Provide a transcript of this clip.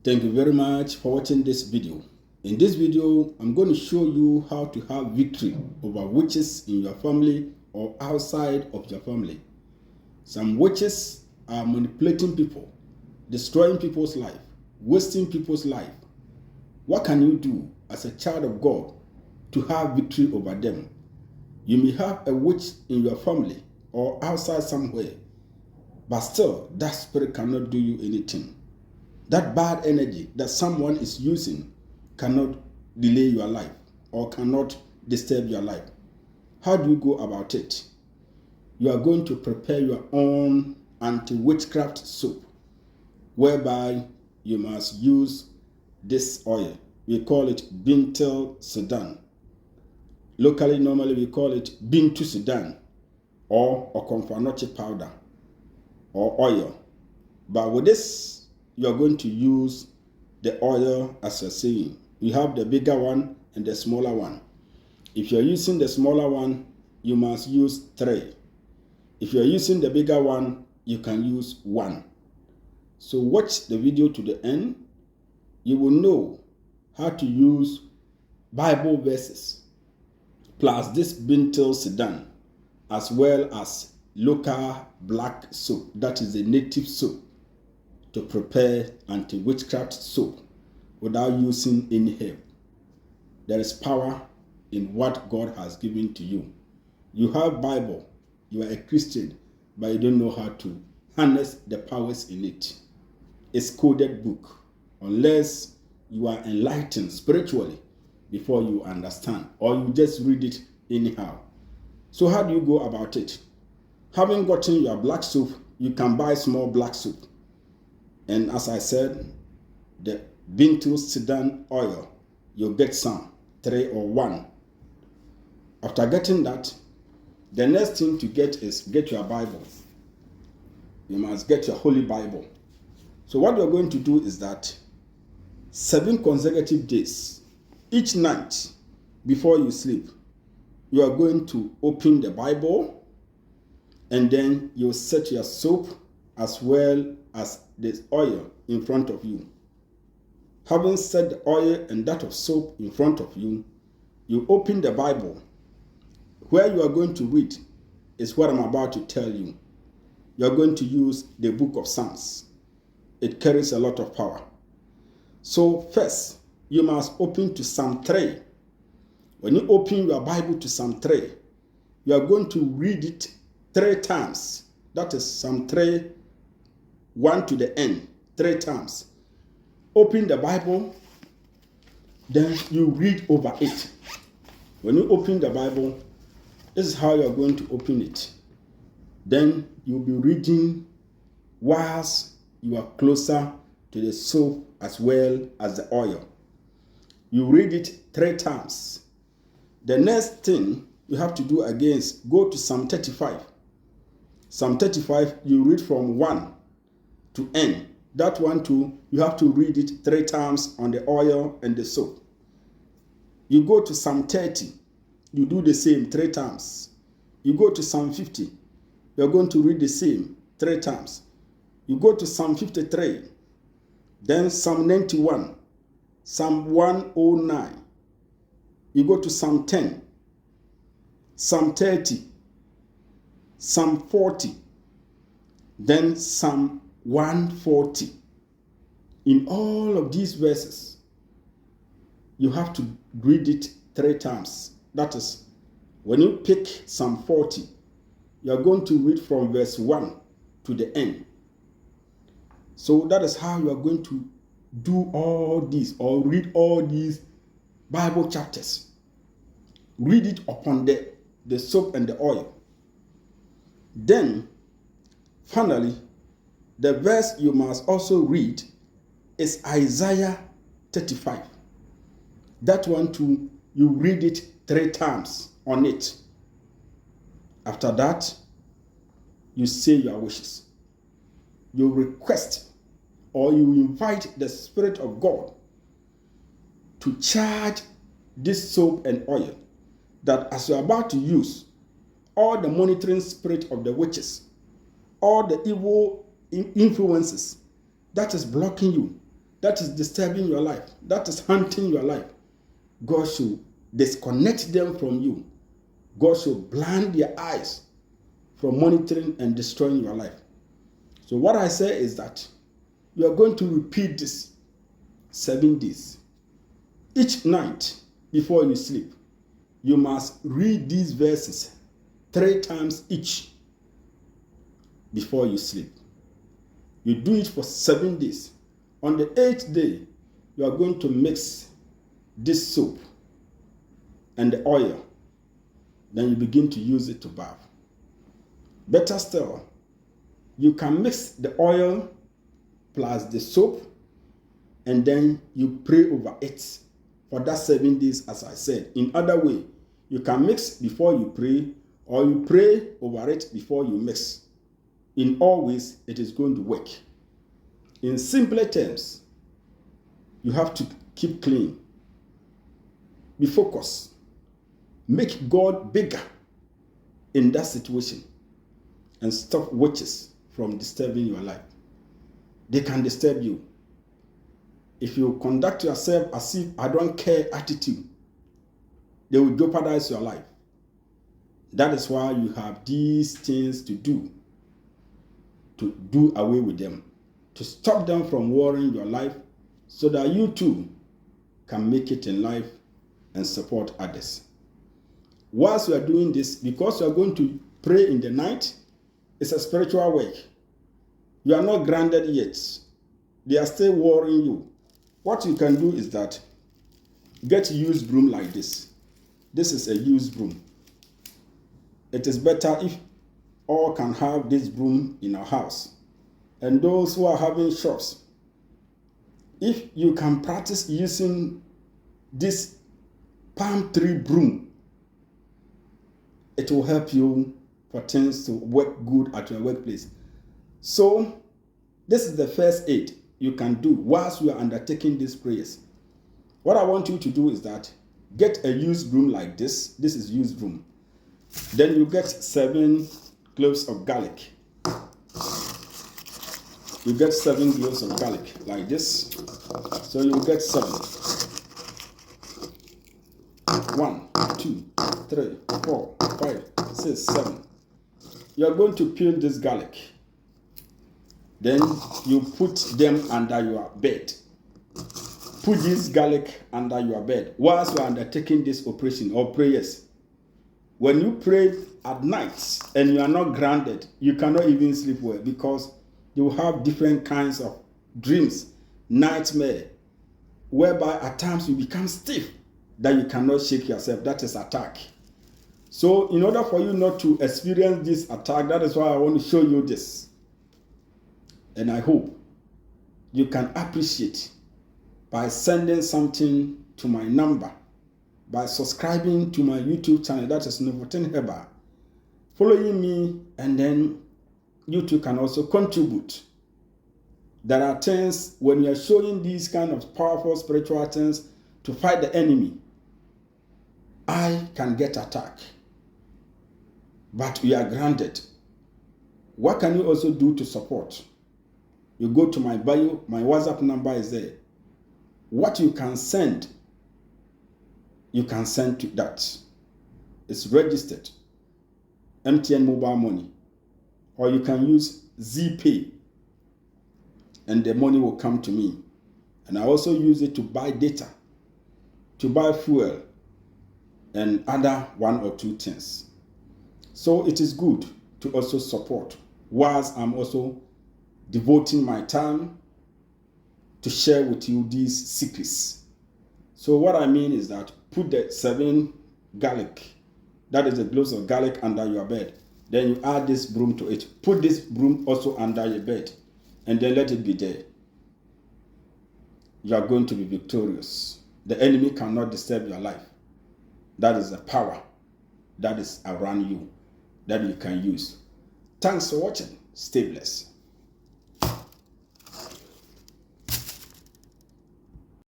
Thank you very much for watching this video. In this video, I'm going to show you how to have victory over witches in your family or outside of your family. Some witches are manipulating people, destroying people's life, wasting people's life. What can you do as a child of God to have victory over them? You may have a witch in your family or outside somewhere, but still that spirit cannot do you anything. That bad energy that someone is using cannot delay your life or cannot disturb your life. How do you go about it? You are going to prepare your own anti-witchcraft soap, whereby you must use this oil. We call it Bintul Sudan. Locally, normally we call it Bintu Sudan or Okomfanoche powder or oil. But with this, you are going to use the oil as you're saying. You have the bigger one and the smaller one. If you're using the smaller one, you must use 3. If you're using the bigger one, you can use 1. So watch the video to the end. You will know how to use Bible verses plus this Bintul Sudan, as well as local black soap, that is a native soap, to prepare anti-witchcraft soap without using any herb. There is power in what God has given to you. You have Bible, you are a Christian, but you don't know how to harness the powers in it. It's coded book, unless you are enlightened spiritually before you understand, or you just read it anyhow. So how do you go about it? Having gotten your black soap, you can buy small black soap. And as I said, the Bintul Sudan oil, you'll get some, 3 or 1. After getting that, the next thing to get is get your Bible. You must get your Holy Bible. So what you're going to do is that 7 consecutive days, each night before you sleep, you are going to open the Bible, and then you'll set your soap as well as the oil in front of you. Having set the oil and that of soap in front of you, you open the Bible. Where you are going to read is what I'm about to tell you. You are going to use the book of Psalms. It carries a lot of power. So first, you must open to Psalm 3. When you open your Bible to Psalm 3, you are going to read it 3 times. That is Psalm 3, 1 to the end, 3 times. Open the Bible, then you read over it. When you open the Bible, this is how you are going to open it. Then you'll be reading whilst you are closer to the soap as well as the oil. You read it 3 times. The next thing you have to do again is go to Psalm 35. Psalm 35, you read from 1 to end. That one too, you have to read it 3 times on the oil and the soap. You go to Psalm 30, you do the same 3 times. You go to Psalm 50, you're going to read the same 3 times. You go to Psalm 53, then Psalm 91, Psalm 109. You go to Psalm 10, Psalm 30, Psalm 40, then Psalm 140. In all of these verses, you have to read it 3 times. That is, when you pick Psalm 40, you are going to read from verse 1 to the end. So that is how you are going to do all these, or read all these Bible chapters. Read it upon the soap and the oil. Then, finally, the verse you must also read is Isaiah 35. That one too, you read it 3 times on it. After that, you say your wishes. You request or you invite the Spirit of God to charge this soap and oil, that as you're about to use, all the monitoring spirit of the witches, all the evil influences that is blocking you, that is disturbing your life, that is hunting your life, God should disconnect them from you. God should blind their eyes from monitoring and destroying your life. So what I say is that you are going to repeat this 7 days. Each night before you sleep, you must read these verses 3 times each before you sleep. You do it for 7 days. On the 8th day, you are going to mix this soap and the oil. Then you begin to use it to bath. Better still, you can mix the oil plus the soap, and then you pray over it for that 7 days, as I said. In other way, you can mix before you pray, or you pray over it before you mix. In all ways, it is going to work. In simpler terms, you have to keep clean. Be focused. Make God bigger in that situation, and stop witches from disturbing your life. They can disturb you. If you conduct yourself as if I don't care attitude, they will jeopardize your life. That is why you have these things to do away with them, to stop them from worrying your life, so that you too can make it in life and support others. Whilst you are doing this, because you are going to pray in the night, it's a spiritual work. You are not grounded yet. They are still worrying you. What you can do is that get a used broom like this. This is a used broom. It is better if all can have this broom in our house. And those who are having shops, if you can practice using this palm tree broom, it will help you for things to work good at your workplace. So, this is the first aid you can do whilst you are undertaking these prayers. What I want you to do is that get a used broom like this. This is used broom. Then you get 7 cloves of garlic. You get 7 cloves of garlic like this. So you get 7. 1, 2, 3, 4, 5, 6, 7. You are going to peel this garlic. Then you put them under your bed. Put this garlic under your bed whilst you are undertaking this operation or prayers. When you pray at night and you are not grounded, you cannot even sleep well, because you will have different kinds of dreams, nightmare, whereby at times you become stiff that you cannot shake yourself. That is attack. So in order for you not to experience this attack, that is why I want to show you this. And I hope you can appreciate by sending something to my number, by subscribing to my YouTube channel, that is Novoten Heba, following me, and then you too can also contribute. There are things, when you are showing these kind of powerful spiritual things to fight the enemy, I can get attacked, but we are grounded. What can you also do to support? You go to my bio, my WhatsApp number is there. What you can send to that. It's registered. MTN mobile money. Or you can use ZPay, and the money will come to me. And I also use it to buy data, to buy fuel, and other 1 or 2 things. So it is good to also support, whilst I'm also devoting my time to share with you these secrets. So what I mean is that put the 7 garlic, that is the cloves of garlic, under your bed. Then you add this broom to it. Put this broom also under your bed, and then let it be there. You are going to be victorious. The enemy cannot disturb your life. That is the power that is around you that you can use. Thanks for watching. Stay blessed.